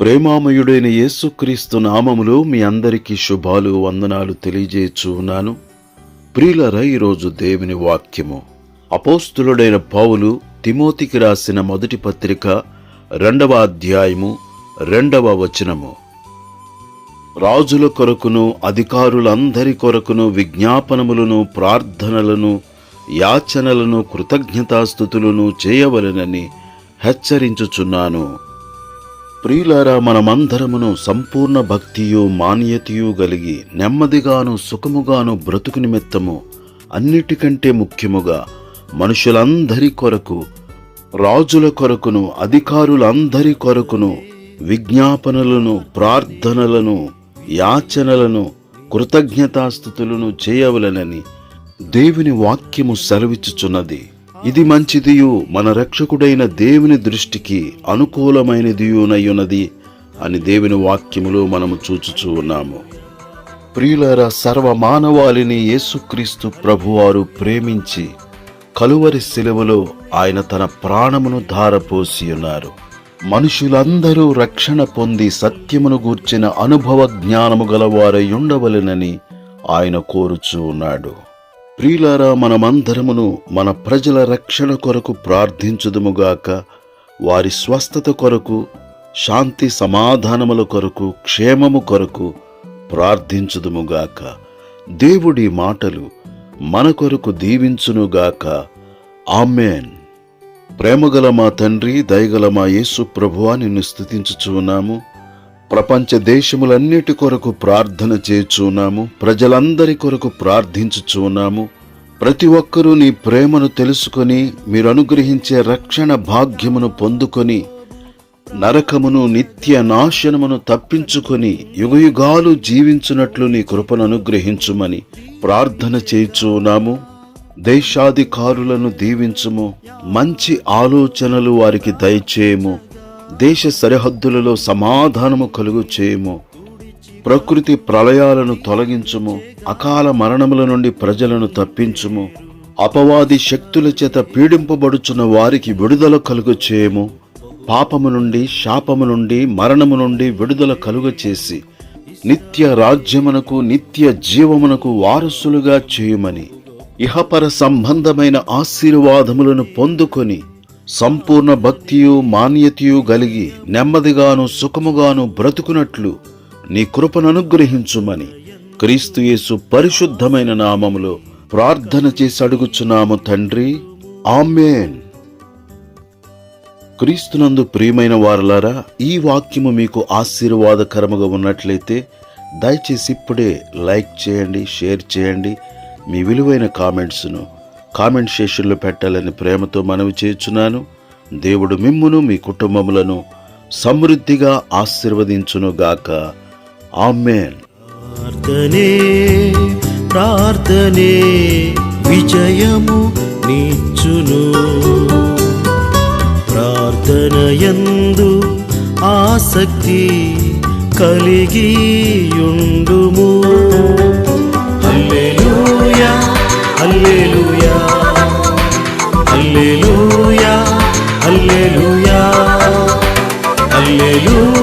ప్రేమామయుడైన యేసుక్రీస్తు నామములో మీ అందరికీ శుభాలు వందనాలు తెలియజేయచ్చు ఉన్నాను. ప్రియులారా, ఈరోజు దేవుని వాక్యము అపోస్తులుడైన పౌలు తిమోతికి రాసిన మొదటి పత్రిక 2వ అధ్యాయము 2వ వచనము. రాజుల కొరకును అధికారులందరి కొరకును విజ్ఞాపనములను ప్రార్థనలను యాచనలను కృతజ్ఞతాస్తుతులను చేయవలెనని హెచ్చరించుచున్నాను. ప్రియులారా, మనమందరమును సంపూర్ణ భక్తియు మాన్యతయు కలిగి నెమ్మదిగాను సుఖముగాను బ్రతుకు నిమిత్తము అన్నిటికంటే ముఖ్యముగా మనుషులందరి కొరకు, రాజుల కొరకును అధికారులందరి కొరకును విజ్ఞాపనలను ప్రార్థనలను యాచనలను కృతజ్ఞతాస్తుతులను చేయవలెనని దేవుని వాక్యము సెలవిచ్చుచున్నది. ఇది మంచిదియు మన రక్షకుడైన దేవుని దృష్టికి అనుకూలమైనదియునయున్నది అని దేవుని వాక్యములో మనము చూచుచూ ఉన్నాము. ప్రియులారా, సర్వమానవాళిని యేసుక్రీస్తు ప్రభువారు ప్రేమించి కలువరి శిలువలో ఆయన తన ప్రాణమును ధారపోసి ఉన్నారు. మనుషులందరూ రక్షణ పొంది సత్యమును గూర్చిన అనుభవ జ్ఞానము గలవారై ఉండవలెనని ఆయన కోరుచూ ఉన్నాడు. ప్రియులారా, మనమందరమును మన ప్రజల రక్షణ కొరకు ప్రార్థించుదుముగాక, వారి స్వస్థత కొరకు, శాంతి సమాధానముల కొరకు, క్షేమము కొరకు ప్రార్థించుదుముగాక. దేవుడి మాటలు మన కొరకు దీవించునుగాక. ఆమేన్. ప్రేమగల మా తండ్రి, దయగల మా యేసు ప్రభువా, నిన్ను స్తుతించుచు ఉన్నాము. ప్రపంచ దేశములన్నిటి కొరకు ప్రార్థన చేయుచున్నాము. ప్రజలందరి కొరకు ప్రార్థించుచున్నాము. ప్రతి ఒక్కరూ నీ ప్రేమను తెలుసుకొని మీరు అనుగ్రహించే రక్షణ భాగ్యమును పొందుకొని నరకమును నిత్య నాశనమును తప్పించుకొని యుగయుగాలు జీవించున్నట్లు నీ కృపను అనుగ్రహించుమని ప్రార్థన చేయుచున్నాము. దేశాధికారులను దీవించుము. మంచి ఆలోచనలు వారికి దయచేయము. దేశ సరిహద్దులలో సమాధానము కలుగు చేయము. ప్రకృతి ప్రళయాలను తొలగించుము. అకాల మరణముల నుండి ప్రజలను తప్పించుము. అపవాది శక్తుల చేత పీడింపబడుచున్న వారికి విడుదల కలుగు చేయము. పాపము నుండి, శాపము నుండి, మరణము నుండి విడుదల కలుగ చేసి నిత్య రాజ్యమునకు, నిత్య జీవమునకు వారసులుగా చేయుమని ఇహపర సంబంధమైన ఆశీర్వాదములను పొందుకొని సంపూర్ణ భక్తియు మాన్యతయు కలిగి నెమ్మదిగాను సుఖముగాను బ్రతుకునట్లు నీ కృపను అనుగ్రహించుమని క్రీస్తు యేసు పరిశుద్ధమైన నామములో ప్రార్థన చేసి అడుగుచున్నాము తండ్రి. ఆమేన్. క్రీస్తునందు ప్రియమైన వారలారా, ఈ వాక్యము మీకు ఆశీర్వాదకరముగా ఉన్నట్లయితే దయచేసి ఇప్పుడే లైక్ చేయండి, షేర్ చేయండి. మీ విలువైన కామెంట్స్ను కామెంట్ సెక్షన్లో పెట్టాలని ప్రేమతో మనవి చేయుచున్నాను. దేవుడు మిమ్మును మీ కుటుంబములను సమృద్ధిగా ఆశీర్వదించునుగాక. ఆమేన్. ప్రార్థనే విజయము నిచ్చును. ప్రార్థనయందు ఆసక్తి కలిగియుండుము. హల్లెలూయా, హల్లెలూయా, హల్లెలూయా, హల్లెలూయా, హల్లెలూయా.